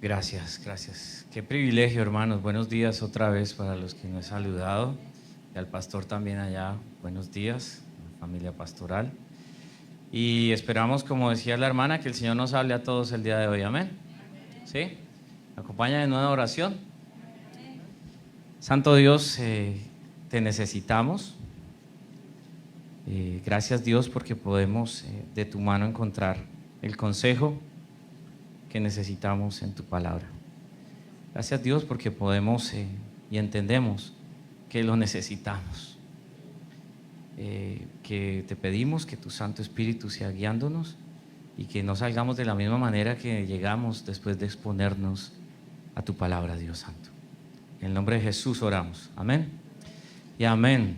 Gracias, gracias. Qué privilegio, hermanos. Buenos días otra vez para los que no he saludado. Y al pastor también allá, buenos días, a la familia pastoral. Y esperamos, como decía la hermana, que el Señor nos hable a todos el día de hoy. Amén. ¿Sí? ¿Me acompaña de nueva oración? Santo Dios, te necesitamos. Gracias, Dios, porque podemos de tu mano encontrar el consejo que necesitamos en tu palabra. Gracias, Dios, porque podemos y entendemos que lo necesitamos. Que te pedimos que tu Santo Espíritu sea guiándonos y que no salgamos de la misma manera que llegamos después de exponernos a tu palabra, Dios Santo. En el nombre de Jesús oramos. Amén y amén.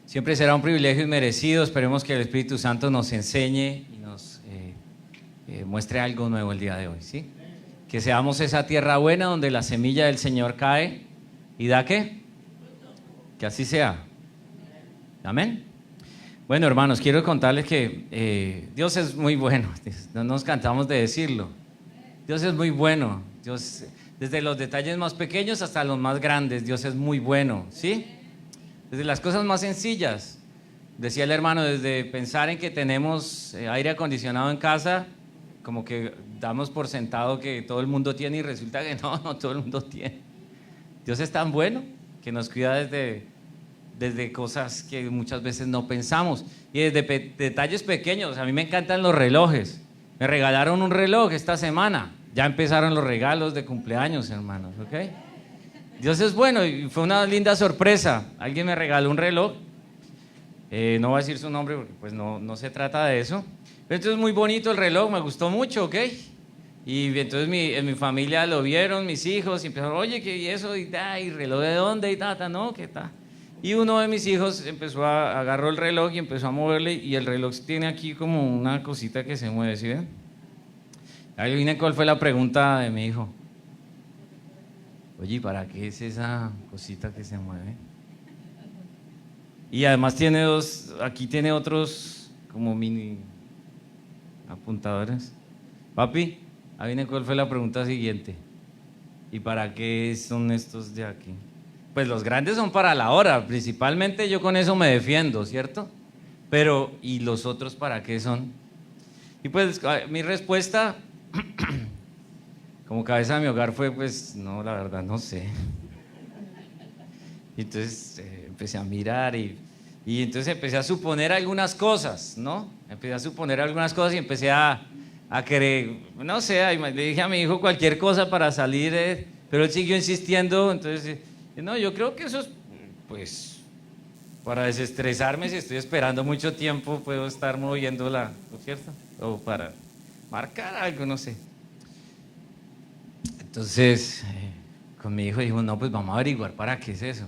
Siempre será un privilegio inmerecido. Esperemos que el Espíritu Santo nos enseñe y nos muestre algo nuevo el día de hoy, ¿sí? Que seamos esa tierra buena donde la semilla del Señor cae y da ¿qué? Que así sea. Amén. Bueno, hermanos, quiero contarles que Dios es muy bueno. No nos cansamos de decirlo. Dios es muy bueno. Dios, desde los detalles más pequeños hasta los más grandes, Dios es muy bueno, ¿sí? Desde las cosas más sencillas. Decía el hermano, desde pensar en que tenemos aire acondicionado en casa, como que damos por sentado que todo el mundo tiene y resulta que no todo el mundo tiene. Dios es tan bueno que nos cuida desde cosas que muchas veces no pensamos y desde detalles pequeños. A mí me encantan los relojes. Me regalaron un reloj esta semana. Ya empezaron los regalos de cumpleaños, hermanos, ¿ok? Dios es bueno y fue una linda sorpresa. Alguien me regaló un reloj. No voy a decir su nombre porque pues no se trata de eso. Pero entonces muy bonito el reloj, me gustó mucho, ¿ok? Y entonces en mi familia lo vieron, mis hijos, y empezaron, oye, ¿qué es eso? Y reloj de dónde, y no, ¿qué tal? Y uno de mis hijos agarró el reloj y empezó a moverle, y el reloj tiene aquí como una cosita que se mueve, ¿sí ven? Adivinen cuál fue la pregunta de mi hijo. Oye, ¿para qué es esa cosita que se mueve? Y además aquí tiene otros como mini apuntadores. Papi, adivinen cuál fue la pregunta siguiente. ¿Y para qué son estos de aquí? Pues los grandes son para la hora, principalmente yo con eso me defiendo, ¿cierto? Pero, ¿y los otros para qué son? Y pues mi respuesta, como cabeza de mi hogar fue, pues, no, la verdad no sé. Y entonces empecé a mirar y entonces empecé a suponer algunas cosas, ¿no? Empecé a suponer algunas cosas y empecé a querer, no sé, le dije a mi hijo cualquier cosa para salir, pero él siguió insistiendo, entonces, no, yo creo que eso es, pues, para desestresarme, si estoy esperando mucho tiempo, puedo estar moviéndola, ¿no es cierto? O para marcar algo, no sé. Entonces, con mi hijo dijo, no, pues vamos a averiguar para qué es eso.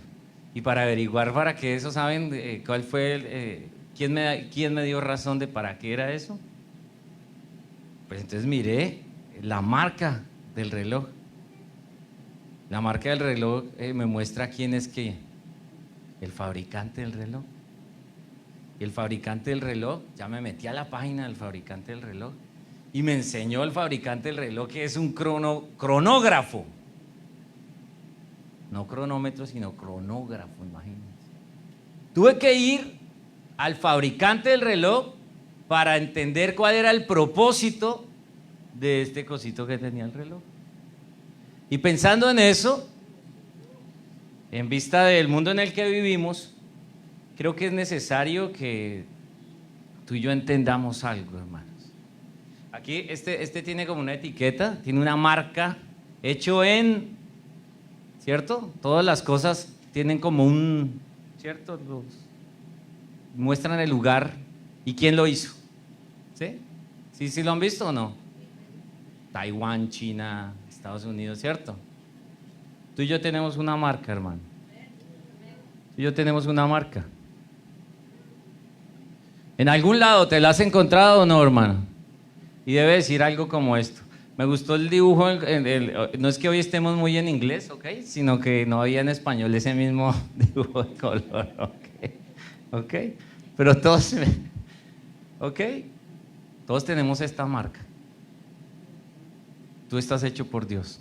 Y para averiguar para qué eso, ¿saben cuál fue quién me dio razón de para qué era eso? Pues entonces miré la marca del reloj. La marca del reloj me muestra quién es el fabricante del reloj. Y el fabricante del reloj, ya me metí a la página del fabricante del reloj y me enseñó el fabricante del reloj que es un cronógrafo. No cronómetro, sino cronógrafo, imagínense. Tuve que ir al fabricante del reloj para entender cuál era el propósito de este cosito que tenía el reloj. Y pensando en eso, en vista del mundo en el que vivimos, creo que es necesario que tú y yo entendamos algo, hermanos. Aquí este tiene como una etiqueta, tiene una marca, hecho en... ¿Cierto? Todas las cosas tienen como ¿cierto? Muestran el lugar y quién lo hizo. ¿Sí? ¿Sí lo han visto o no? Taiwán, China, Estados Unidos, ¿cierto? Tú y yo tenemos una marca, hermano. Tú y yo tenemos una marca. ¿En algún lado te la has encontrado o no, hermano? Y debe decir algo como esto. Me gustó el dibujo, no es que hoy estemos muy en inglés, ¿ok? Sino que no había en español ese mismo dibujo de color, ¿ok? Pero todos, ¿ok? Todos tenemos esta marca. tú estás hecho por Dios.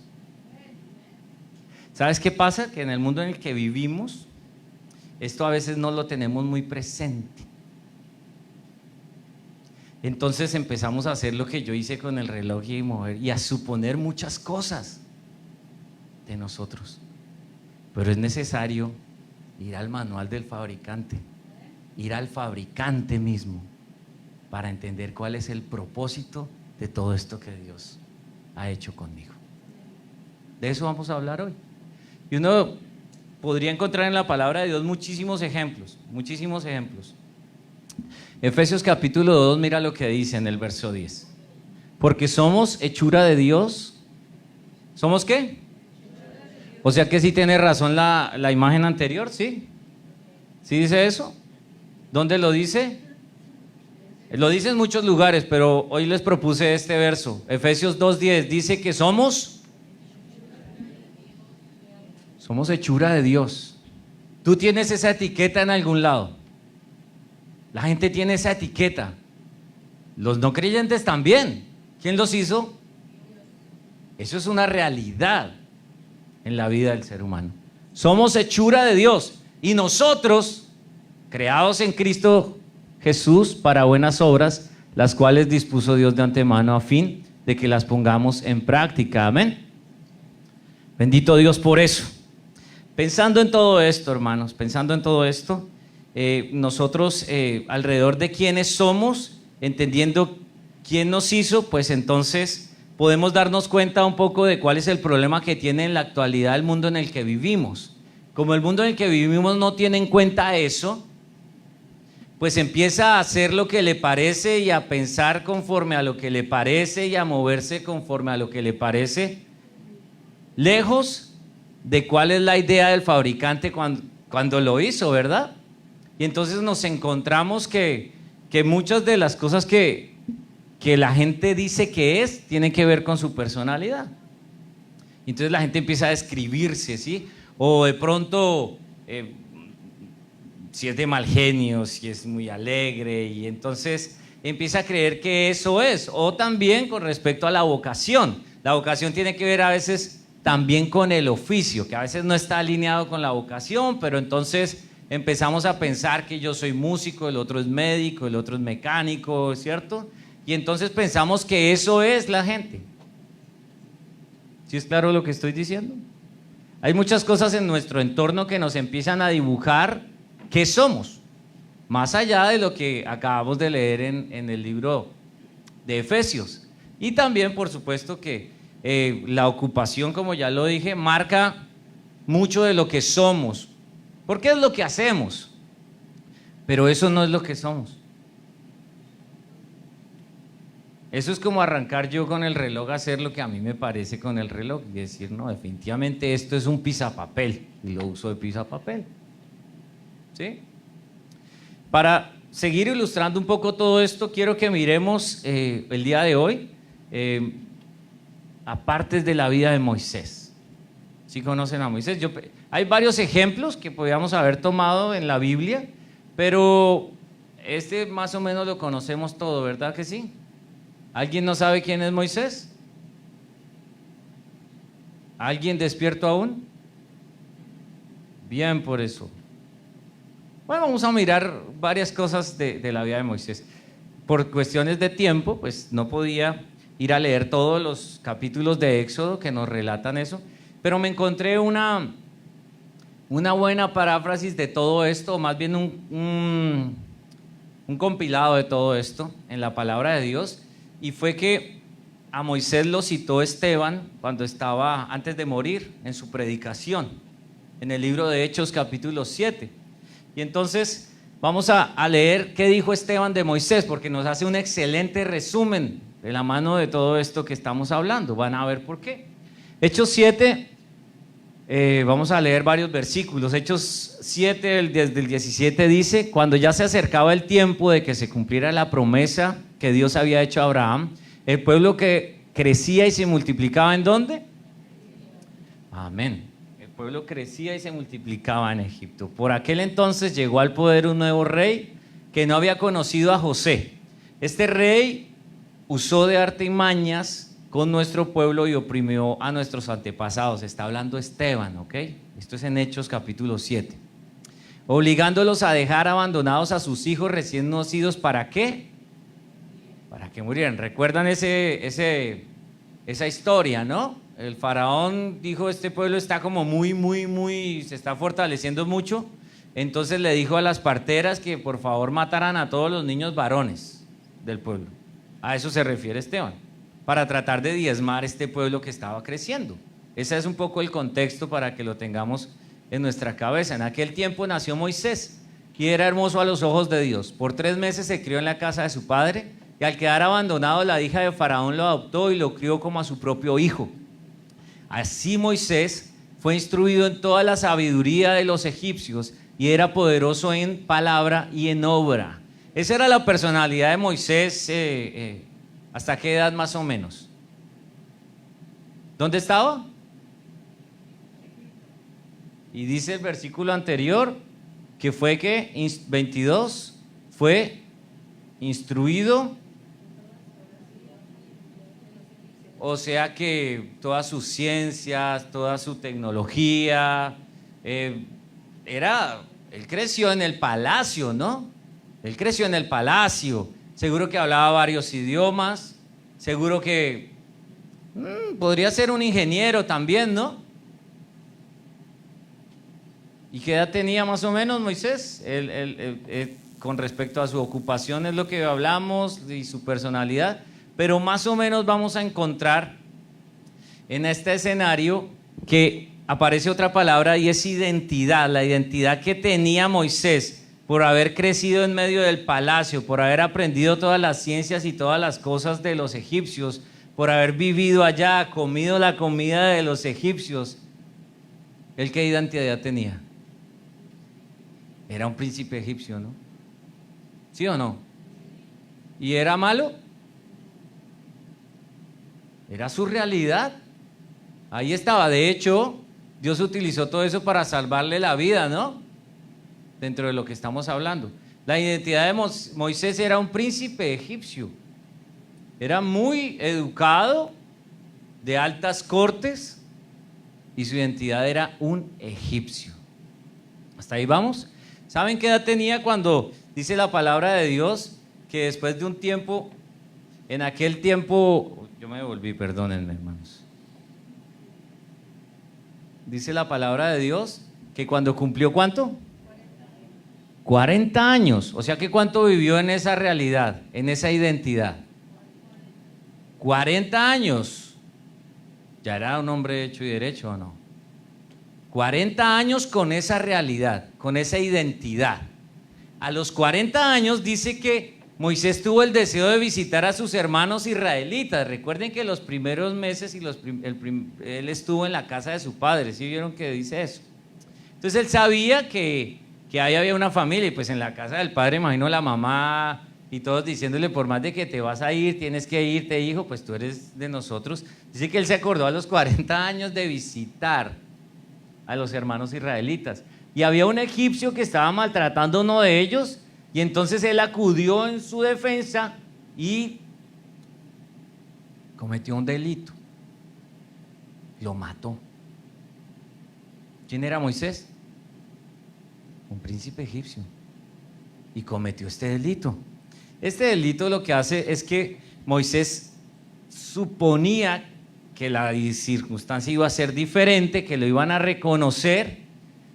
¿Sabes qué pasa? Que en el mundo en el que vivimos, esto a veces no lo tenemos muy presente. Entonces empezamos a hacer lo que yo hice con el reloj y a suponer muchas cosas de nosotros. Pero es necesario ir al manual del fabricante, ir al fabricante mismo, para entender cuál es el propósito de todo esto que Dios ha hecho conmigo. De eso vamos a hablar hoy. Y uno podría encontrar en la palabra de Dios muchísimos ejemplos. Efesios capítulo 2, mira lo que dice en el verso 10. Porque somos hechura de Dios. ¿Somos qué? O sea que sí tiene razón la imagen anterior, ¿sí? ¿Sí dice eso? ¿Dónde lo dice? Lo dice en muchos lugares, pero hoy les propuse este verso. Efesios 2:10 dice que somos hechura de Dios. Tú tienes esa etiqueta en algún lado. La gente tiene esa etiqueta. Los no creyentes también. ¿Quién los hizo? Eso es una realidad en la vida del ser humano. Somos hechura de Dios y nosotros, creados en Cristo Jesús para buenas obras, las cuales dispuso Dios de antemano a fin de que las pongamos en práctica. Amén. Bendito Dios por eso. Pensando en todo esto, hermanos, nosotros alrededor de quiénes somos, entendiendo quién nos hizo, pues entonces podemos darnos cuenta un poco de cuál es el problema que tiene en la actualidad el mundo en el que vivimos. Como el mundo en el que vivimos no tiene en cuenta eso, pues empieza a hacer lo que le parece y a pensar conforme a lo que le parece y a moverse conforme a lo que le parece, lejos de cuál es la idea del fabricante cuando lo hizo, ¿verdad? Y entonces nos encontramos que muchas de las cosas que la gente dice que es, tienen que ver con su personalidad. Entonces la gente empieza a describirse, ¿sí? O de pronto, si es de mal genio, si es muy alegre, y entonces empieza a creer que eso es. O también con respecto a la vocación. La vocación tiene que ver a veces también con el oficio, que a veces no está alineado con la vocación, pero entonces empezamos a pensar que yo soy músico, el otro es médico, el otro es mecánico, ¿cierto? Y entonces pensamos que eso es la gente. ¿Sí es claro lo que estoy diciendo? Hay muchas cosas en nuestro entorno que nos empiezan a dibujar qué somos, más allá de lo que acabamos de leer en el libro de Efesios. Y también, por supuesto, que la ocupación, como ya lo dije, marca mucho de lo que somos, porque es lo que hacemos, pero eso no es lo que somos. Eso es como arrancar yo con el reloj a hacer lo que a mí me parece con el reloj y decir, no, definitivamente esto es un pisapapel y lo uso de pisapapel, ¿sí? Para seguir ilustrando un poco todo esto, quiero que miremos el día de hoy a partes de la vida de Moisés. ¿Sí conocen a Moisés? Hay varios ejemplos que podríamos haber tomado en la Biblia, pero este más o menos lo conocemos todo, ¿verdad que sí? ¿Alguien no sabe quién es Moisés? ¿Alguien despierto aún? Bien por eso. Bueno, vamos a mirar varias cosas de la vida de Moisés. Por cuestiones de tiempo, pues no podía ir a leer todos los capítulos de Éxodo que nos relatan eso, pero me encontré una buena paráfrasis de todo esto, o más bien un compilado de todo esto en la palabra de Dios, y fue que a Moisés lo citó Esteban cuando estaba antes de morir en su predicación, en el libro de Hechos capítulo 7. Y entonces vamos a leer qué dijo Esteban de Moisés, porque nos hace un excelente resumen de la mano de todo esto que estamos hablando. Van a ver por qué. Hechos 7, vamos a leer varios versículos. Hechos 7, desde el 17 dice: cuando ya se acercaba el tiempo de que se cumpliera la promesa que Dios había hecho a Abraham, el pueblo que crecía y se multiplicaba, ¿en dónde? Amén. El pueblo crecía y se multiplicaba en Egipto. Por aquel entonces llegó al poder un nuevo rey que no había conocido a José. Este rey usó de artimañas con nuestro pueblo y oprimió a nuestros antepasados. Está hablando Esteban, ¿ok? Esto es en Hechos capítulo 7. Obligándolos a dejar abandonados a sus hijos recién nacidos, ¿para qué? Para que murieran. ¿Recuerdan esa historia, no? El faraón dijo, este pueblo está como muy, se está fortaleciendo mucho. Entonces le dijo a las parteras que por favor mataran a todos los niños varones del pueblo. A eso se refiere Esteban, para tratar de diezmar este pueblo que estaba creciendo. Ese es un poco el contexto para que lo tengamos en nuestra cabeza. En aquel tiempo nació Moisés, y era hermoso a los ojos de Dios. Por 3 meses se crió en la casa de su padre, y al quedar abandonado, la hija de Faraón lo adoptó y lo crió como a su propio hijo. Así Moisés fue instruido en toda la sabiduría de los egipcios, y era poderoso en palabra y en obra. Esa era la personalidad de Moisés. ¿Hasta qué edad más o menos? ¿Dónde estaba? Y dice el versículo anterior que fue que 22 fue instruido, o sea que todas sus ciencias, toda su tecnología, él creció en el palacio, ¿no? Él creció en el palacio, seguro que hablaba varios idiomas, seguro que podría ser un ingeniero también, ¿no? ¿Y qué edad tenía más o menos Moisés? Con respecto a su ocupación es lo que hablamos y su personalidad, pero más o menos vamos a encontrar en este escenario que aparece otra palabra y es identidad, la identidad que tenía Moisés por haber crecido en medio del palacio, por haber aprendido todas las ciencias y todas las cosas de los egipcios, por haber vivido allá, comido la comida de los egipcios. ¿Él qué identidad tenía? Era un príncipe egipcio, ¿no? ¿Sí o no? ¿Y era malo? Era su realidad. Ahí estaba. De hecho, Dios utilizó todo eso para salvarle la vida, ¿no? Dentro de lo que estamos hablando. La identidad de Moisés era un príncipe egipcio. Era muy educado, de altas cortes, y su identidad era un egipcio. ¿Hasta ahí vamos? ¿Saben qué edad tenía cuando dice la palabra de Dios que después de un tiempo, en aquel tiempo, yo me devolví, perdónenme, hermanos. Dice la palabra de Dios que cuando cumplió, ¿cuánto? 40 años. O sea que ¿cuánto vivió en esa realidad, en esa identidad? 40 años. ¿Ya era un hombre hecho y derecho o no? 40 años con esa realidad, con esa identidad. A los 40 años dice que Moisés tuvo el deseo de visitar a sus hermanos israelitas. Recuerden que los primeros meses él estuvo en la casa de su padre. ¿Sí vieron que dice eso? Entonces él sabía que ahí había una familia, y pues en la casa del padre, imagino la mamá y todos diciéndole, por más de que te vas a ir, tienes que irte, hijo, pues tú eres de nosotros. Dice que él se acordó a los 40 años de visitar a los hermanos israelitas, y había un egipcio que estaba maltratando a uno de ellos, y entonces él acudió en su defensa y cometió un delito, lo mató. ¿Quién era Moisés? Un príncipe egipcio, y cometió este delito. Este delito lo que hace es que Moisés suponía que la circunstancia iba a ser diferente, que lo iban a reconocer,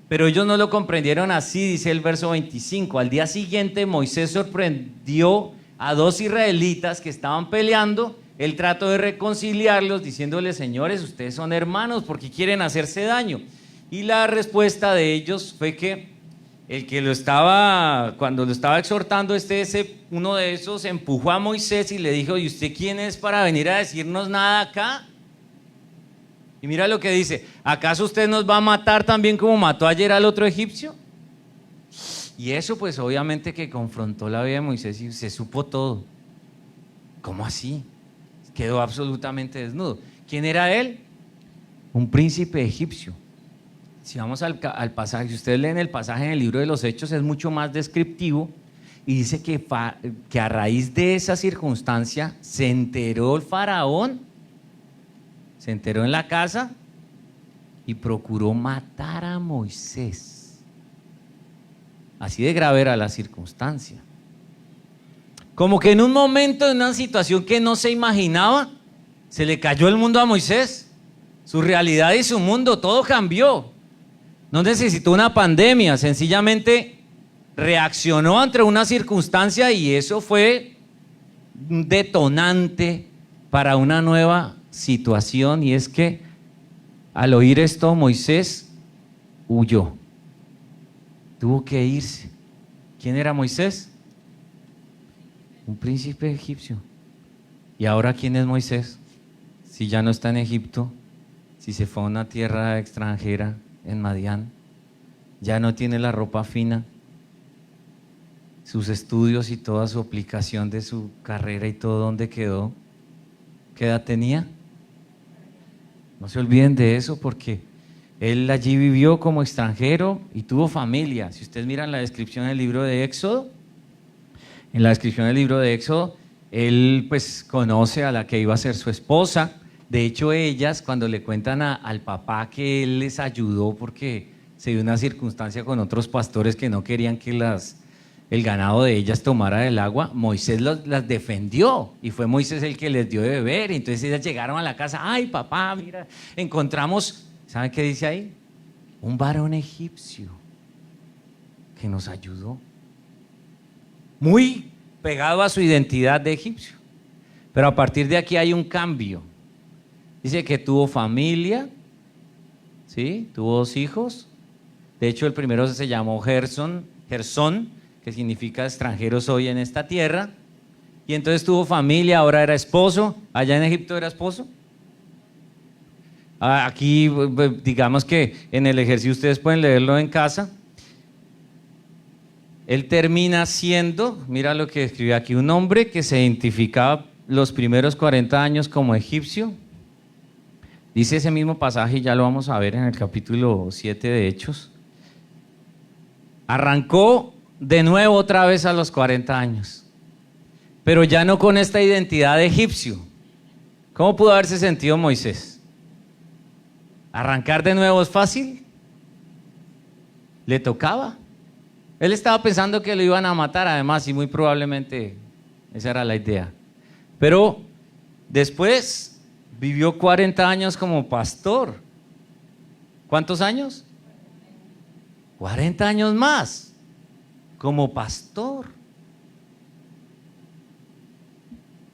pero ellos no lo comprendieron así. Dice el verso 25, al día siguiente Moisés sorprendió a 2 israelitas que estaban peleando. Él trató de reconciliarlos diciéndoles, señores, ustedes son hermanos, ¿por qué quieren hacerse daño? Y la respuesta de ellos fue que el que cuando lo estaba exhortando, uno de esos empujó a Moisés y le dijo, ¿y usted quién es para venir a decirnos nada acá? Y mira lo que dice, ¿acaso usted nos va a matar también como mató ayer al otro egipcio? Y eso pues obviamente que confrontó la vida de Moisés y se supo todo. ¿Cómo así? Quedó absolutamente desnudo. ¿Quién era él? Un príncipe egipcio. Si vamos al pasaje, si ustedes leen el pasaje en el libro de los Hechos, es mucho más descriptivo, y dice que a raíz de esa circunstancia se enteró el faraón se enteró en la casa y procuró matar a Moisés. Así de grave era la circunstancia. Como que en un momento, en una situación que no se imaginaba, se le cayó el mundo a Moisés. Su realidad y su mundo, todo cambió. No necesitó una pandemia, sencillamente reaccionó ante una circunstancia y eso fue un detonante para una nueva situación. Y es que al oír esto, Moisés huyó. Tuvo que irse. ¿Quién era Moisés? Un príncipe egipcio. ¿Y ahora quién es Moisés? Si ya no está en Egipto, si se fue a una tierra extranjera, en Madián, ya no tiene la ropa fina, sus estudios y toda su aplicación de su carrera y todo, ¿dónde quedó? ¿Qué edad tenía? No se olviden de eso, porque él allí vivió como extranjero y tuvo familia. Si ustedes miran la descripción del libro de Éxodo, en la descripción del libro de Éxodo, él pues conoce a la que iba a ser su esposa. De hecho, ellas cuando le cuentan al papá que él les ayudó porque se dio una circunstancia con otros pastores que no querían que el ganado de ellas tomara del agua, Moisés las defendió y fue Moisés el que les dio de beber. Y entonces ellas llegaron a la casa, ay papá, mira, encontramos, ¿saben qué dice ahí? Un varón egipcio que nos ayudó. Muy pegado a su identidad de egipcio. Pero a partir de aquí hay un cambio. Dice que tuvo familia, ¿sí? Tuvo 2 hijos. De hecho, el primero se llamó Gersón, que significa extranjero soy en esta tierra. Y entonces tuvo familia, ahora era esposo. Allá en Egipto era esposo. Aquí, digamos que en el ejercicio ustedes pueden leerlo en casa. Él termina siendo, mira lo que escribe aquí, un hombre que se identificaba los primeros 40 años como egipcio. Dice ese mismo pasaje, y ya lo vamos a ver en el capítulo 7 de Hechos. Arrancó de nuevo otra vez a los 40 años, pero ya no con esta identidad de egipcio. ¿Cómo pudo haberse sentido Moisés? ¿Arrancar de nuevo es fácil? Le tocaba. Él estaba pensando que lo iban a matar además, y muy probablemente esa era la idea. Pero después vivió 40 años como pastor. ¿Cuántos años? 40 años más como pastor.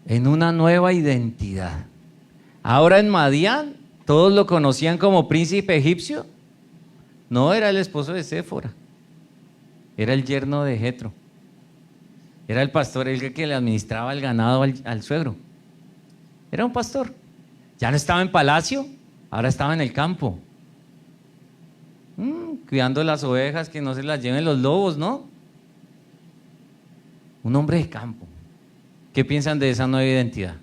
En una nueva identidad. Ahora en Madián, todos lo conocían como príncipe egipcio. No era el esposo de Séfora. Era el yerno de Jetro. Era el pastor, el que le administraba el ganado al suegro. Era un pastor. Ya no estaba en palacio, ahora estaba en el campo. Cuidando las ovejas, que no se las lleven los lobos, ¿no? Un hombre de campo. ¿Qué piensan de esa nueva identidad?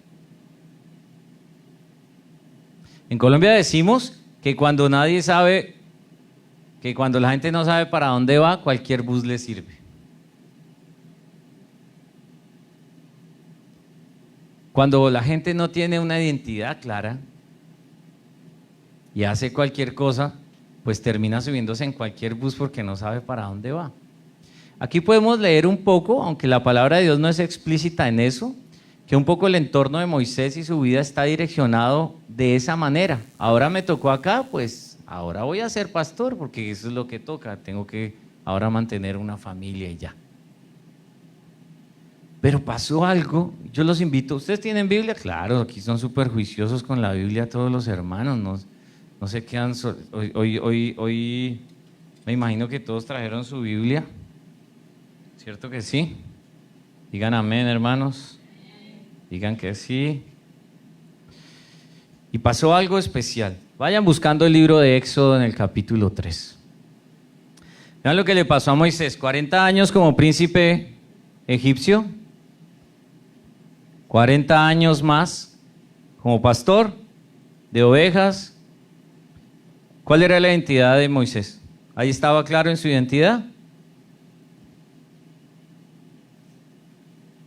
En Colombia decimos que cuando nadie sabe, que cuando la gente no sabe para dónde va, cualquier bus le sirve. Cuando la gente no tiene una identidad clara y hace cualquier cosa, pues termina subiéndose en cualquier bus porque no sabe para dónde va. Aquí podemos leer un poco, aunque la palabra de Dios no es explícita en eso, que un poco el entorno de Moisés y su vida está direccionado de esa manera. Ahora me tocó acá, pues ahora voy a ser pastor porque eso es lo que toca. Tengo que ahora mantener una familia y ya. Pero pasó algo, yo los invito. ¿Ustedes tienen Biblia? Claro, aquí son súper juiciosos con la Biblia todos los hermanos, no se quedan hoy me imagino que todos trajeron su Biblia, ¿cierto que sí? Digan amén, hermanos, digan que sí. Y pasó algo especial. Vayan buscando el libro de Éxodo en el capítulo 3. Vean lo que le pasó a Moisés, 40 años como príncipe egipcio, 40 años más como pastor de ovejas. ¿Cuál era la identidad de Moisés? ¿Ahí estaba claro en su identidad?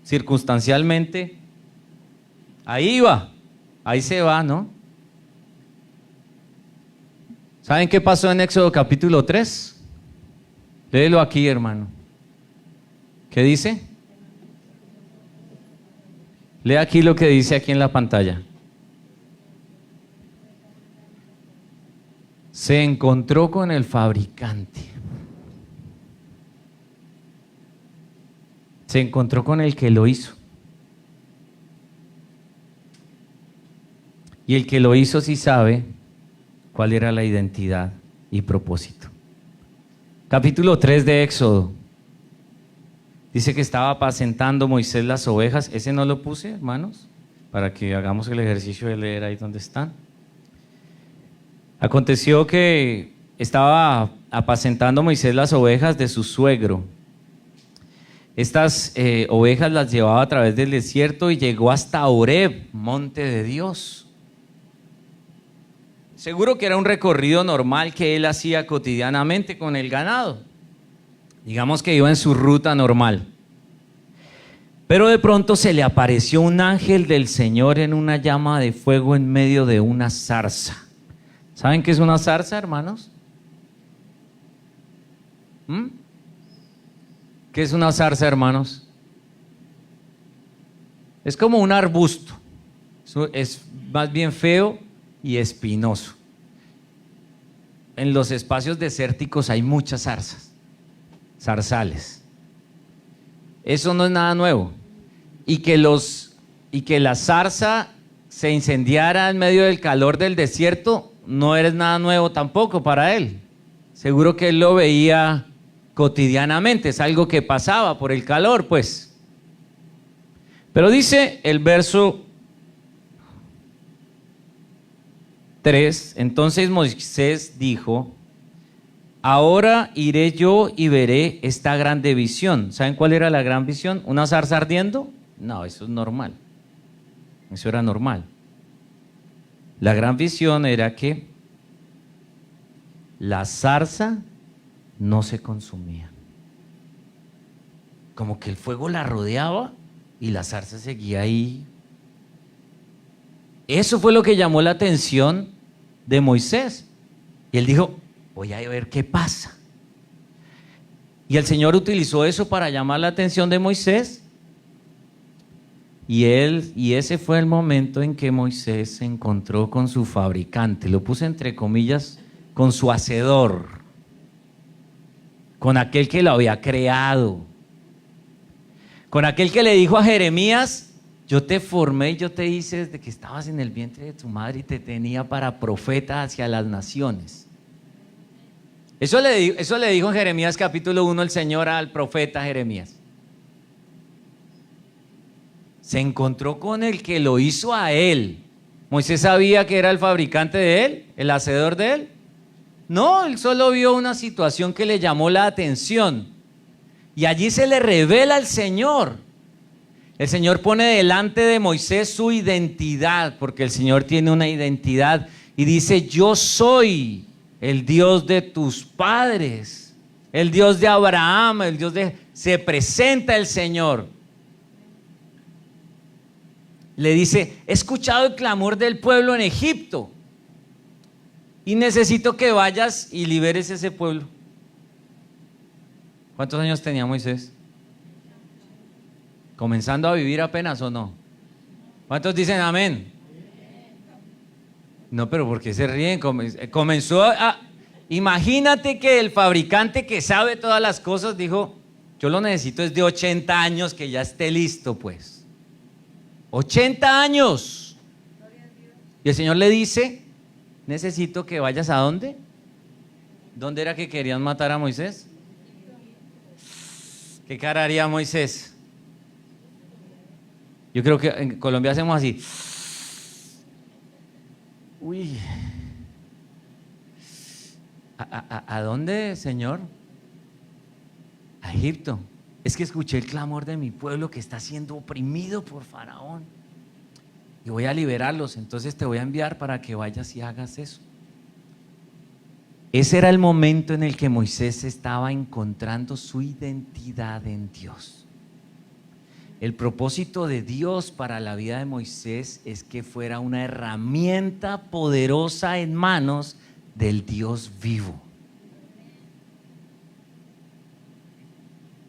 Circunstancialmente, ahí iba, ahí se va, ¿no? ¿Saben qué pasó en Éxodo capítulo 3? Léelo aquí, hermano. ¿Qué dice? Lea aquí lo que dice aquí en la pantalla. Se encontró con el fabricante. Se encontró con el que lo hizo. Y el que lo hizo sí sabe cuál era la identidad y propósito. Capítulo 3 de Éxodo. Dice que estaba apacentando Moisés las ovejas. Ese no lo puse, hermanos, para que hagamos el ejercicio de leer ahí donde están. Aconteció que estaba apacentando Moisés las ovejas de su suegro. Estas ovejas las llevaba a través del desierto y llegó hasta Horeb, monte de Dios. Seguro que era un recorrido normal que él hacía cotidianamente con el ganado. Digamos que iba en su ruta normal. Pero de pronto se le apareció un ángel del Señor en una llama de fuego en medio de una zarza. ¿Saben qué es una zarza, hermanos? ¿Qué es una zarza, hermanos? Es como un arbusto. Es más bien feo y espinoso. En los espacios desérticos hay muchas zarzas, zarzales. Eso no es nada nuevo. Y que la zarza se incendiara en medio del calor del desierto no era nada nuevo tampoco para él. Seguro que él lo veía cotidianamente, es algo que pasaba por el calor, pues. Pero dice el verso 3, entonces Moisés dijo: ahora iré yo y veré esta grande visión. ¿Saben cuál era la gran visión? ¿Una zarza ardiendo? No, eso es normal. Eso era normal. La gran visión era que la zarza no se consumía. Como que el fuego la rodeaba y la zarza seguía ahí. Eso fue lo que llamó la atención de Moisés. Y él dijo: voy a ver qué pasa. Y el Señor utilizó eso para llamar la atención de Moisés. Y ese fue el momento en que Moisés se encontró con su fabricante. Lo puse entre comillas, con su hacedor, con aquel que lo había creado, con aquel que le dijo a Jeremías: yo te formé y yo te hice desde que estabas en el vientre de tu madre y te tenía para profeta hacia las naciones. Eso le dijo en Jeremías capítulo 1 el Señor al profeta Jeremías. Se encontró con el que lo hizo a él. ¿Moisés sabía que era el fabricante de él? ¿El hacedor de él? No, él solo vio una situación que le llamó la atención. Y allí se le revela al Señor. El Señor pone delante de Moisés su identidad, porque el Señor tiene una identidad. Y dice: yo soy el Dios de tus padres, el Dios de Abraham, el Dios de... Se presenta el Señor. Le dice: he escuchado el clamor del pueblo en Egipto y necesito que vayas y liberes ese pueblo. ¿Cuántos años tenía Moisés? ¿Comenzando a vivir apenas o no? ¿Cuántos dicen amén? No, pero ¿por qué se ríen? Comenzó a... Imagínate que el fabricante que sabe todas las cosas dijo: yo lo necesito desde 80 años que ya esté listo, pues. 80 años. Y el Señor le dice: necesito que vayas ¿a dónde? ¿Dónde era que querían matar a Moisés? ¿Qué cara haría Moisés? Yo creo que en Colombia hacemos así. Uy. ¿A dónde, Señor? A Egipto. Es que escuché el clamor de mi pueblo que está siendo oprimido por Faraón y voy a liberarlos, entonces te voy a enviar para que vayas y hagas eso. Ese era el momento en el que Moisés estaba encontrando su identidad en Dios. El propósito de Dios para la vida de Moisés es que fuera una herramienta poderosa en manos del Dios vivo.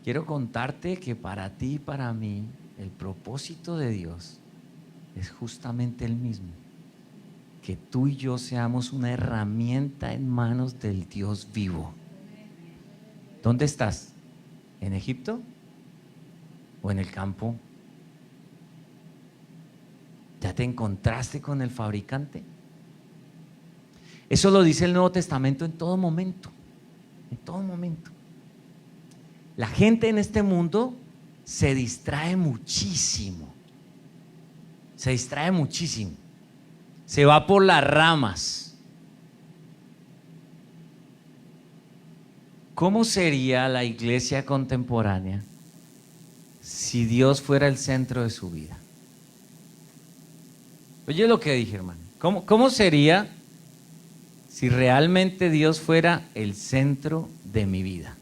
Quiero contarte que para ti y para mí el propósito de Dios es justamente el mismo, que tú y yo seamos una herramienta en manos del Dios vivo. ¿Dónde estás? ¿En Egipto o en el campo? ¿Ya te encontraste con el fabricante? Eso lo dice el Nuevo Testamento en todo momento, en todo momento. La gente en este mundo se distrae muchísimo, se va por las ramas. ¿Cómo sería la iglesia contemporánea si Dios fuera el centro de su vida? Oye lo que dije, hermano. ¿Cómo sería si realmente Dios fuera el centro de mi vida?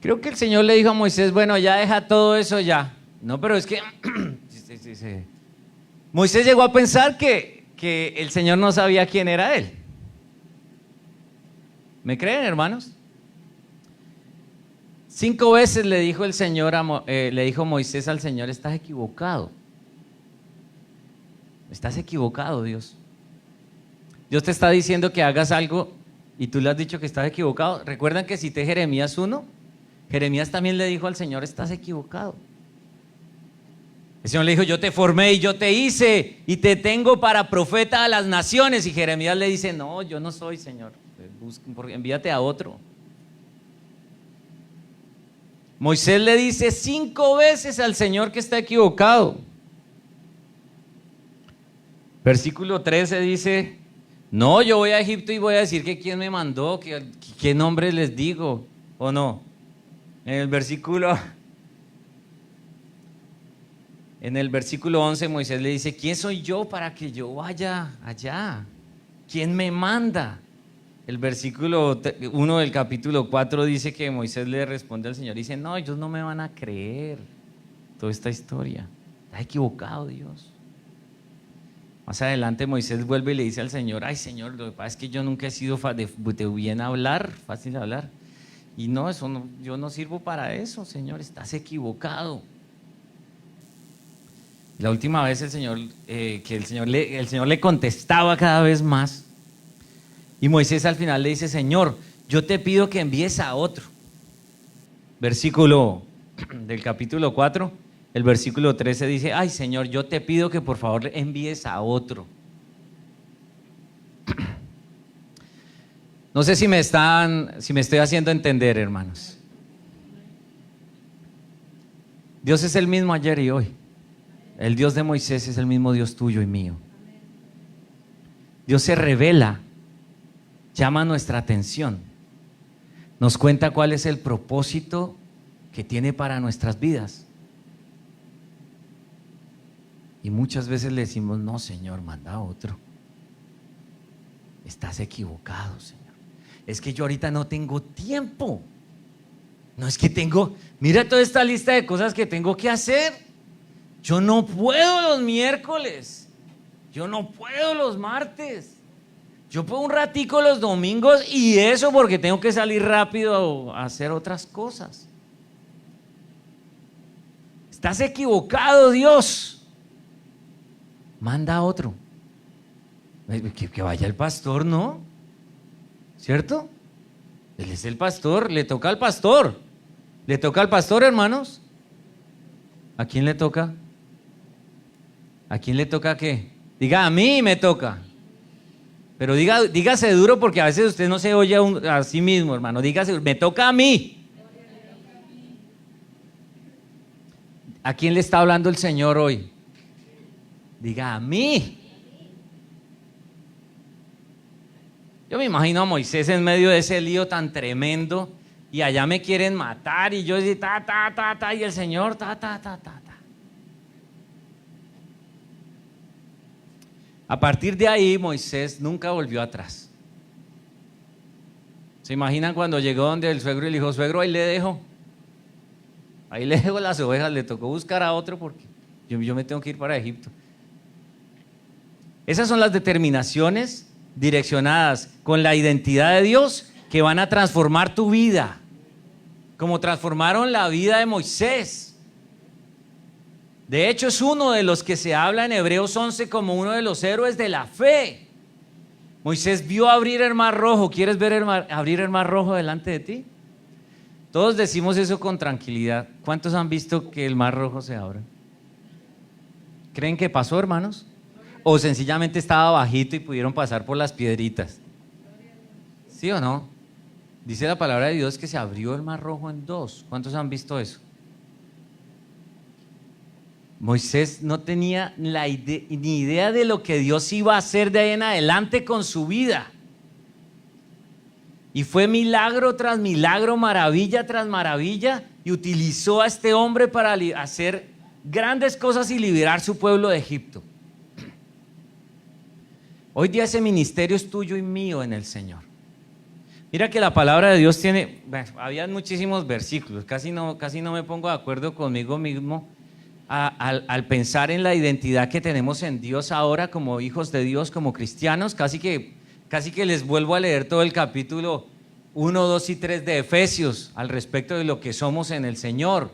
Creo que el Señor le dijo a Moisés, bueno, ya deja todo eso ya. No, pero es que Moisés llegó a pensar que el Señor no sabía quién era él. ¿Me creen, hermanos? 5 veces le dijo el Señor, le dijo Moisés al Señor, estás equivocado. Estás equivocado, Dios. Dios te está diciendo que hagas algo y tú le has dicho que estás equivocado. ¿Recuerdan que cité Jeremías 1? Jeremías también le dijo al Señor, estás equivocado. El Señor le dijo, yo te formé y yo te hice y te tengo para profeta a las naciones. Y Jeremías le dice, no, yo no soy, Señor, envíate a otro. Moisés le dice 5 veces al Señor que está equivocado. Versículo 13 dice, no, yo voy a Egipto y voy a decir que quién me mandó, qué nombre les digo, ¿o no? En el versículo 11 Moisés le dice, ¿quién soy yo para que yo vaya allá? ¿Quién me manda? El versículo 1 del capítulo 4 dice que Moisés le responde al Señor, dice, no, ellos no me van a creer toda esta historia, está equivocado Dios. Más adelante Moisés vuelve y le dice al Señor, ay Señor, lo que pasa es que yo nunca he sido de bien hablar, fácil hablar. Y no, yo no sirvo para eso, Señor, estás equivocado. La última vez el Señor le contestaba cada vez más. Y Moisés al final le dice, Señor, yo te pido que envíes a otro. Versículo del capítulo 4, el versículo 13 dice, ay Señor, yo te pido que por favor envíes a otro. No sé si me estoy haciendo entender, hermanos. Dios es el mismo ayer y hoy. El Dios de Moisés es el mismo Dios tuyo y mío. Dios se revela, llama nuestra atención, nos cuenta cuál es el propósito que tiene para nuestras vidas. Y muchas veces le decimos, no Señor, manda a otro. Estás equivocado, Señor. Es que yo ahorita no tengo tiempo. No es que mira toda esta lista de cosas que tengo que hacer. Yo no puedo los miércoles. Yo no puedo los martes. Yo puedo un ratico los domingos y eso porque tengo que salir rápido a hacer otras cosas. Estás equivocado, Dios. Manda a otro. Que vaya el pastor, ¿no? ¿Cierto? Él es el pastor, le toca al pastor. ¿Le toca al pastor, hermanos? ¿A quién le toca? ¿A quién le toca qué? Diga, a mí me toca. Pero dígase duro porque a veces usted no se oye a sí mismo, hermano. Dígase, me toca a mí. ¿A quién le está hablando el Señor hoy? Diga, a mí. Yo me imagino a Moisés en medio de ese lío tan tremendo y allá me quieren matar y yo digo, y el Señor, A partir de ahí Moisés nunca volvió atrás. ¿Se imaginan cuando llegó donde el suegro y le dijo, suegro, ahí le dejo las ovejas, le tocó buscar a otro porque yo me tengo que ir para Egipto? Esas son las determinaciones direccionadas con la identidad de Dios que van a transformar tu vida, como transformaron la vida de Moisés. De hecho, es uno de los que se habla en Hebreos 11 como uno de los héroes de la fe. Moisés vio abrir el mar rojo. ¿Quieres ver abrir el mar rojo delante de ti? Todos decimos eso con tranquilidad. ¿Cuántos han visto que el mar rojo se abra? ¿Creen que pasó, hermanos? ¿O sencillamente estaba bajito y pudieron pasar por las piedritas? ¿Sí o no? Dice la palabra de Dios que se abrió el mar rojo en dos. ¿Cuántos han visto eso? Moisés no tenía ni idea de lo que Dios iba a hacer de ahí en adelante con su vida. Y fue milagro tras milagro, maravilla tras maravilla, y utilizó a este hombre para hacer grandes cosas y liberar su pueblo de Egipto. Hoy día ese ministerio es tuyo y mío en el Señor. Mira que la palabra de Dios tiene, había muchísimos versículos, casi no me pongo de acuerdo conmigo mismo al pensar en la identidad que tenemos en Dios ahora como hijos de Dios, como cristianos. Casi que les vuelvo a leer todo el capítulo 1, 2 y 3 de Efesios al respecto de lo que somos en el Señor.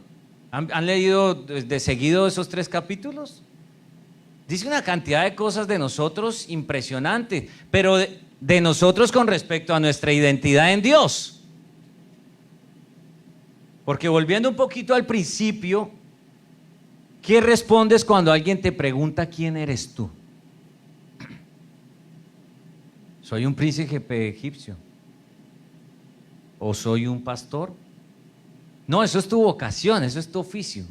¿Han leído de seguido esos 3 capítulos? Dice una cantidad de cosas de nosotros impresionante, pero de nosotros con respecto a nuestra identidad en Dios. Porque volviendo un poquito al principio, ¿qué respondes cuando alguien te pregunta quién eres tú? ¿Soy un príncipe egipcio? ¿O soy un pastor? No, eso es tu vocación, eso es tu oficio.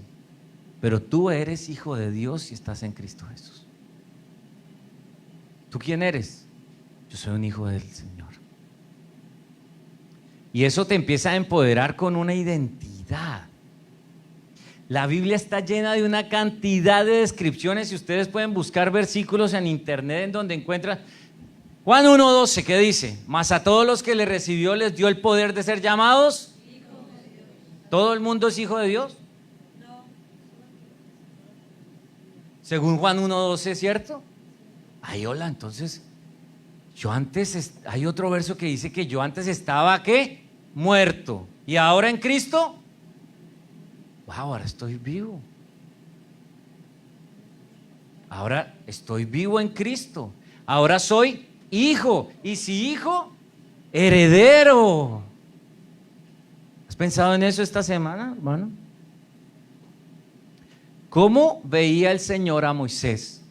Pero tú eres hijo de Dios y estás en Cristo Jesús. ¿Tú quién eres? Yo soy un hijo del Señor. Y eso te empieza a empoderar con una identidad. La Biblia está llena de una cantidad de descripciones y ustedes pueden buscar versículos en internet en donde encuentran. Juan 1:12, ¿qué dice? Mas a todos los que le recibió les dio el poder de ser llamados. ¿Todo el mundo es hijo de Dios? Según Juan 1:12, ¿cierto? Ay, hola, entonces, hay otro verso que dice que yo antes estaba, ¿qué? Muerto. ¿Y ahora en Cristo? Wow, ahora estoy vivo. Ahora estoy vivo en Cristo. Ahora soy hijo. Y si hijo, heredero. ¿Has pensado en eso esta semana, hermano? ¿Cómo veía el Señor a Moisés?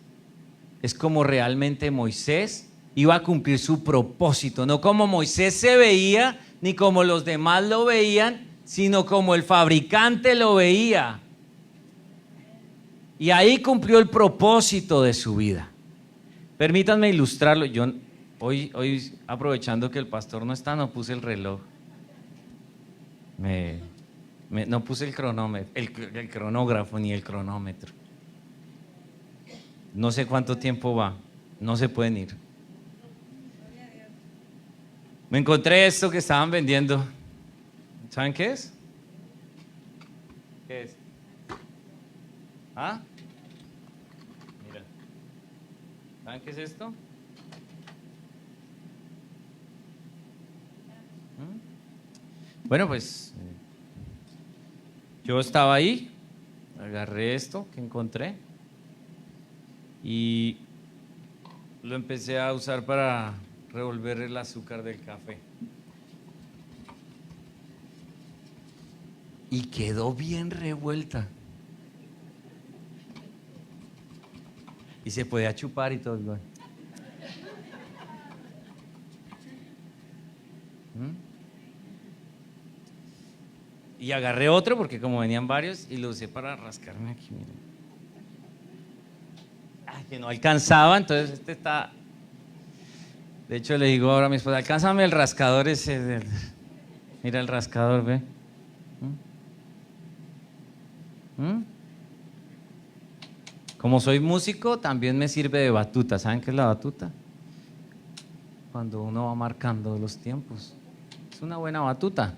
Es como realmente Moisés iba a cumplir su propósito, no como Moisés se veía, ni como los demás lo veían, sino como el fabricante lo veía. Y ahí cumplió el propósito de su vida. Permítanme ilustrarlo. Yo hoy aprovechando que el pastor no está, no puse el reloj. No puse el cronómetro, el cronógrafo ni el cronómetro. No sé cuánto tiempo va, no se pueden ir. Me encontré esto que estaban vendiendo. ¿Saben qué es? ¿Qué es? ¿Ah? Mira. ¿Saben qué es esto? Bueno, pues yo estaba ahí, agarré esto que encontré y lo empecé a usar para revolver el azúcar del café. Y quedó bien revuelta. Y se podía chupar y todo igual. Y agarré otro porque como venían varios y lo usé para rascarme aquí, miren. Ay, que no alcanzaba, entonces este está. De hecho le digo ahora a mi esposa, alcánzame el rascador ese. Mira el rascador, ve. Como soy músico, también me sirve de batuta. ¿Saben qué es la batuta? Cuando uno va marcando los tiempos. Es una buena batuta.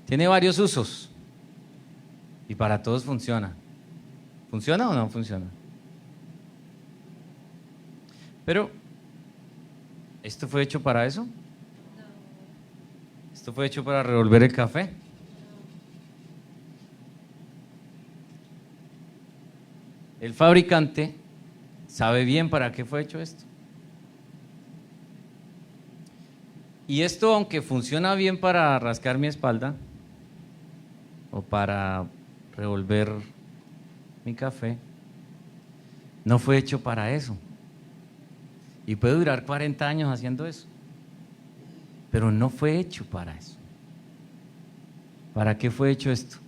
Tiene varios usos y para todos funciona. ¿Funciona o no funciona? Pero, ¿esto fue hecho para eso? ¿Esto fue hecho para revolver el café? El fabricante sabe bien para qué fue hecho esto. Y esto, aunque funciona bien para rascar mi espalda o para revolver mi café, no fue hecho para eso. Y puede durar 40 años haciendo eso. Pero no fue hecho para eso. ¿Para qué fue hecho esto?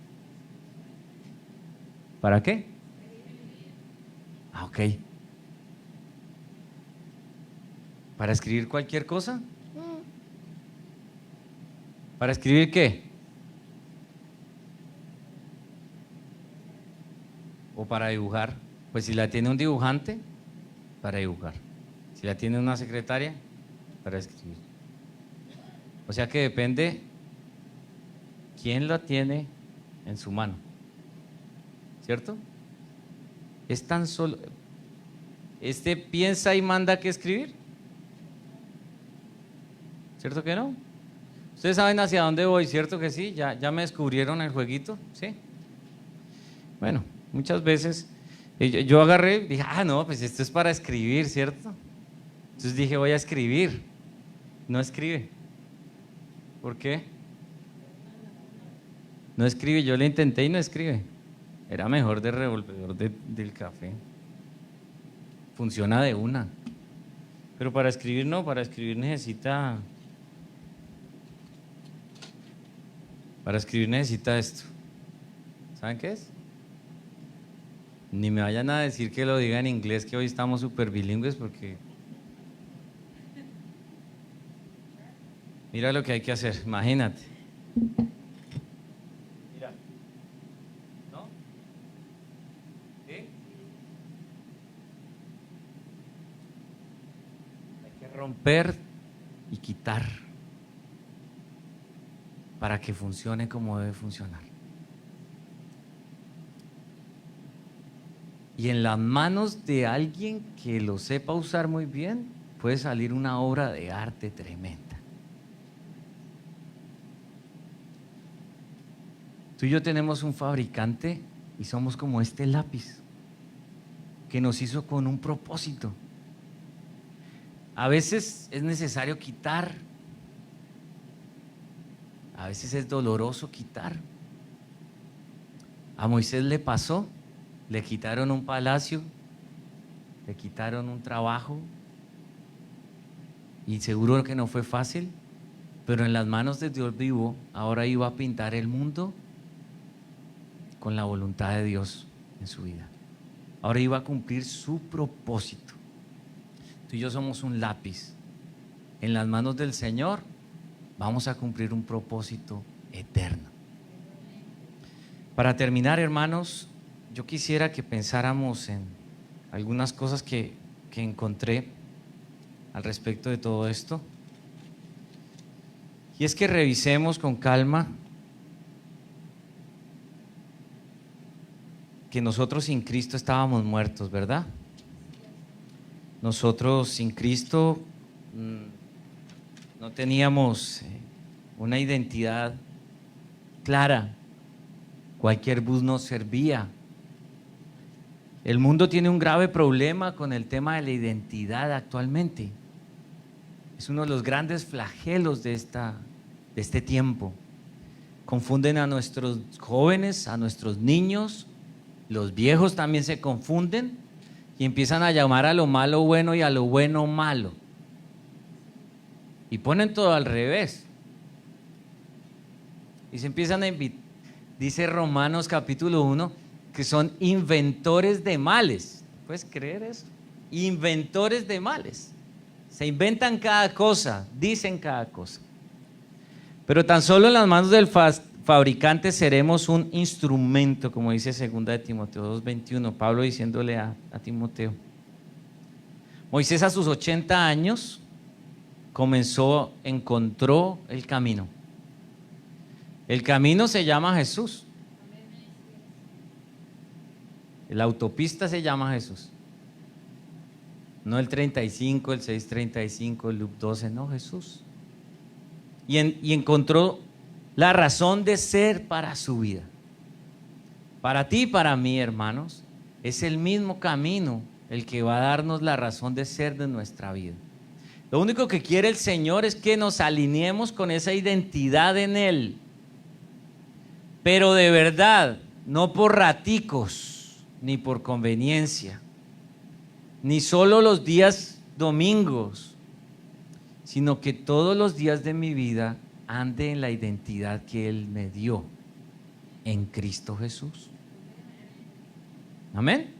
¿Para qué? Ok. ¿Para escribir cualquier cosa? ¿Para escribir qué? ¿O para dibujar? Pues si la tiene un dibujante, para dibujar. Si la tiene una secretaria, para escribir. O sea que depende quién la tiene en su mano. ¿Cierto? Es tan solo... ¿Este piensa y manda que escribir? ¿Cierto que no? Ustedes saben hacia dónde voy, ¿cierto que sí? ¿Ya me descubrieron el jueguito? ¿Sí? Bueno, muchas veces yo agarré y dije, no, pues esto es para escribir, ¿cierto? Entonces dije, voy a escribir. No escribe. ¿Por qué? No escribe, yo le intenté y no escribe. Era mejor de revolvedor del café. Funciona de una. Pero para escribir no, para escribir necesita... Para escribir necesita esto. ¿Saben qué es? Ni me vayan a decir que lo diga en inglés, que hoy estamos súper bilingües, porque... Mira lo que hay que hacer, imagínate. Mira. ¿No? ¿Sí? Hay que romper y quitar para que funcione como debe funcionar. Y en las manos de alguien que lo sepa usar muy bien, puede salir una obra de arte tremenda. Tú y yo tenemos un fabricante y somos como este lápiz que nos hizo con un propósito. A veces es necesario quitar, a veces es doloroso quitar. A Moisés le pasó, le quitaron un palacio, le quitaron un trabajo y seguro que no fue fácil, pero en las manos de Dios vivo ahora iba a pintar el mundo con la voluntad de Dios en su vida. Ahora iba a cumplir su propósito. Tú y yo somos un lápiz. En las manos del Señor vamos a cumplir un propósito eterno. Para terminar, hermanos, yo quisiera que pensáramos en algunas cosas que encontré al respecto de todo esto. Y es que revisemos con calma que nosotros sin Cristo estábamos muertos, ¿verdad? Nosotros sin Cristo no teníamos una identidad clara. Cualquier bus nos servía. El mundo tiene un grave problema con el tema de la identidad actualmente. Es uno de los grandes flagelos de este tiempo. Confunden a nuestros jóvenes, a nuestros niños. Los viejos también se confunden y empiezan a llamar a lo malo bueno y a lo bueno malo. Y ponen todo al revés. Y se empiezan a invitar, dice Romanos capítulo 1, que son inventores de males. ¿Puedes creer eso? Inventores de males. Se inventan cada cosa, dicen cada cosa. Pero tan solo en las manos del fabricante seremos un instrumento, como dice 2 de Timoteo 2:21, Pablo diciéndole a Timoteo. Moisés a sus 80 años encontró el camino. El camino se llama Jesús. La autopista se llama Jesús. No el 35, el 6:35, el Luke 12, no, Jesús. Y encontró la razón de ser para su vida. Para ti y para mí, hermanos, es el mismo camino el que va a darnos la razón de ser de nuestra vida. Lo único que quiere el Señor es que nos alineemos con esa identidad en Él. Pero de verdad, no por raticos, ni por conveniencia, ni solo los días domingos, sino que todos los días de mi vida ande en la identidad que Él me dio en Cristo Jesús. Amén.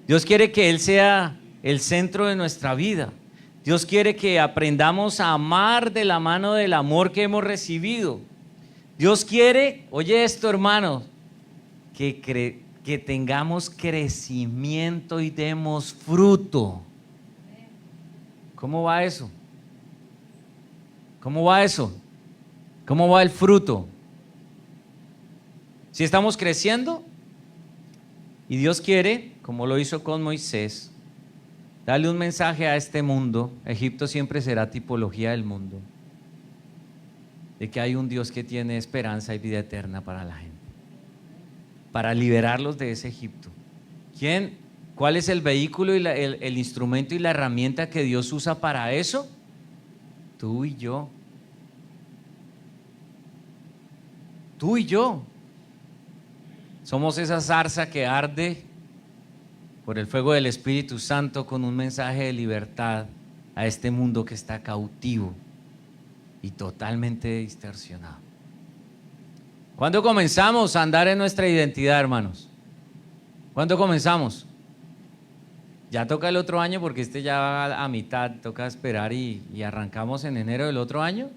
Dios quiere que Él sea el centro de nuestra vida. Dios quiere que aprendamos a amar de la mano del amor que hemos recibido. Dios quiere, oye esto, hermano, que tengamos crecimiento y demos fruto. ¿Cómo va eso? ¿Cómo va eso? ¿Cómo va el fruto? Si estamos creciendo y Dios quiere, como lo hizo con Moisés, darle un mensaje a este mundo. Egipto siempre será tipología del mundo, de que hay un Dios que tiene esperanza y vida eterna para la gente, para liberarlos de ese Egipto. ¿Cuál es el vehículo y el instrumento y la herramienta que Dios usa para eso? Tú y yo. Tú y yo. Somos esa zarza que arde por el fuego del Espíritu Santo con un mensaje de libertad a este mundo que está cautivo y totalmente distorsionado. ¿Cuándo comenzamos a andar en nuestra identidad, hermanos? ¿Cuándo comenzamos? Ya toca el otro año, porque este ya va a mitad, toca esperar y arrancamos en enero del otro año.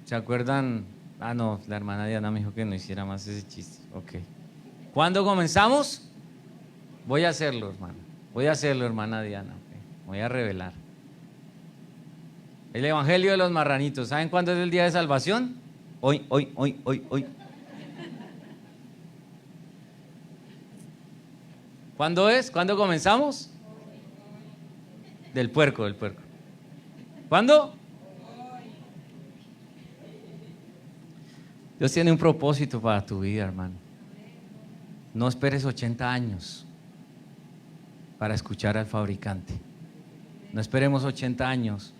¿Se acuerdan? Ah, no, la hermana Diana me dijo que no hiciera más ese chiste. Ok. ¿Cuándo comenzamos? Voy a hacerlo, hermano. Voy a hacerlo, hermana Diana. Okay. Voy a revelar. El Evangelio de los marranitos. ¿Saben cuándo es el día de salvación? Hoy. ¿Cuándo es? ¿Cuándo comenzamos? Del puerco. ¿Cuándo? Dios tiene un propósito para tu vida, hermano. No esperes 80 años para escuchar al fabricante. No esperemos 80 años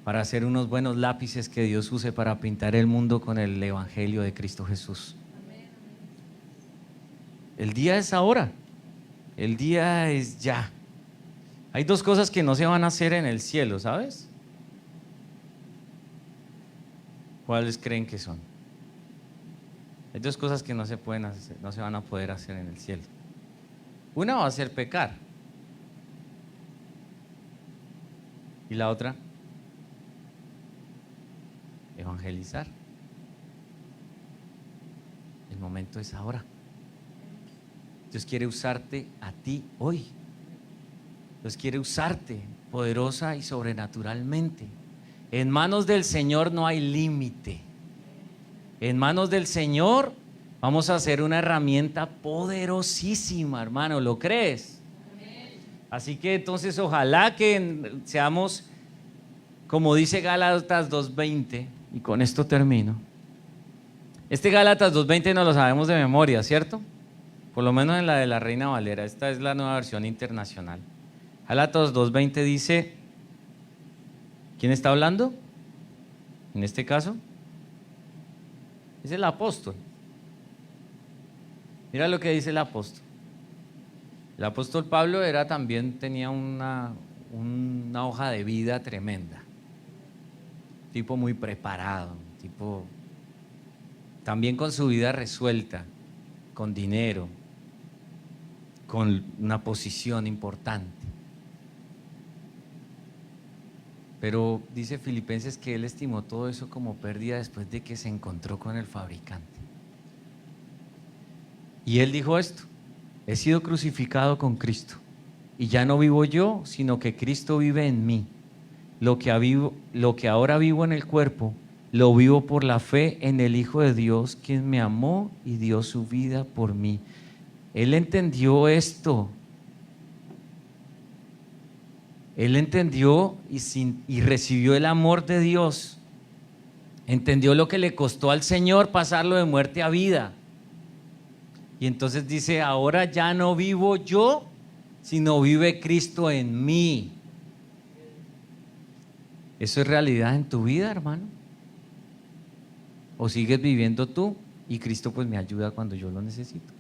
para hacer unos buenos lápices que Dios use para pintar el mundo con el Evangelio de Cristo Jesús. El día es ahora. El día es ya. Hay dos cosas que no se van a hacer en el cielo, ¿sabes? ¿Cuáles creen que son? Hay dos cosas que no se pueden hacer, no se van a poder hacer en el cielo. Una va a ser pecar. Y la otra, evangelizar. El momento es ahora. Dios quiere usarte a ti hoy. Dios quiere usarte poderosa y sobrenaturalmente. En manos del Señor no hay límite. En manos del Señor vamos a hacer una herramienta poderosísima, hermano. ¿Lo crees? Así que entonces ojalá que seamos, como dice Gálatas 2:20, y con esto termino. Este Gálatas 2:20 no lo sabemos de memoria, ¿cierto? Por lo menos en la de la Reina Valera. Esta es la nueva versión internacional. Gálatas 2:20 dice, ¿quién está hablando? En este caso es el apóstol. Mira lo que dice el apóstol. El apóstol Pablo tenía una hoja de vida tremenda. Tipo muy preparado, tipo también con su vida resuelta, con dinero, con una posición importante. Pero dice Filipenses que él estimó todo eso como pérdida después de que se encontró con el fabricante. Y él dijo esto: he sido crucificado con Cristo, y ya no vivo yo, sino que Cristo vive en mí. Lo que ahora vivo en el cuerpo, lo vivo por la fe en el Hijo de Dios, quien me amó y dio su vida por mí. Él entendió esto. Él entendió y recibió el amor de Dios. Entendió lo que le costó al Señor pasarlo de muerte a vida. Y entonces dice, ahora ya no vivo yo, sino vive Cristo en mí. ¿Eso es realidad en tu vida, hermano? ¿O sigues viviendo tú y Cristo pues me ayuda cuando yo lo necesito?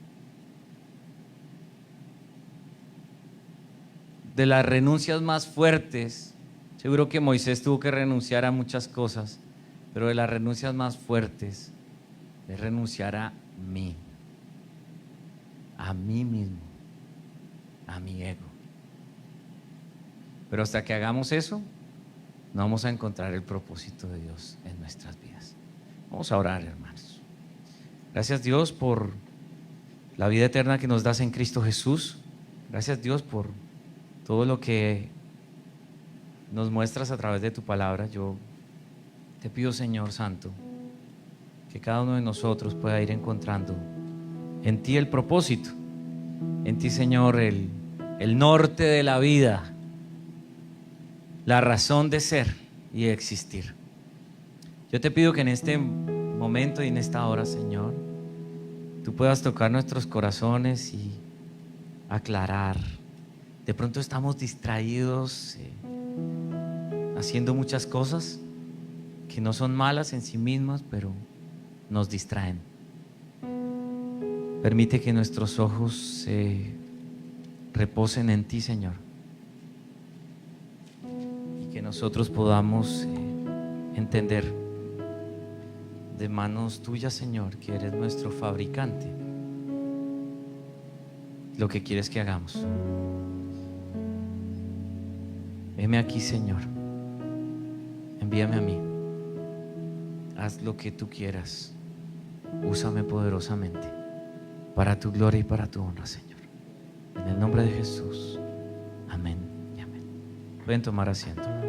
De las renuncias más fuertes, seguro que Moisés tuvo que renunciar a muchas cosas, pero de las renuncias más fuertes es renunciar a mí mismo, a mi ego. Pero hasta que hagamos eso, no vamos a encontrar el propósito de Dios en nuestras vidas. Vamos a orar, hermanos. Gracias, Dios, por la vida eterna que nos das en Cristo Jesús. Gracias, Dios, por todo lo que nos muestras a través de tu palabra. Yo te pido, Señor Santo, que cada uno de nosotros pueda ir encontrando en ti el propósito, en ti, Señor, el norte de la vida, la razón de ser y de existir. Yo te pido que en este momento y en esta hora, Señor, tú puedas tocar nuestros corazones y aclarar. De pronto estamos distraídos haciendo muchas cosas que no son malas en sí mismas, pero nos distraen. Permite que nuestros ojos se reposen en ti, Señor, y que nosotros podamos entender de manos tuyas, Señor, que eres nuestro fabricante, lo que quieres que hagamos. Heme aquí, Señor, envíame a mí, haz lo que tú quieras, úsame poderosamente para tu gloria y para tu honra, Señor. En el nombre de Jesús, amén y amén. Pueden tomar asiento.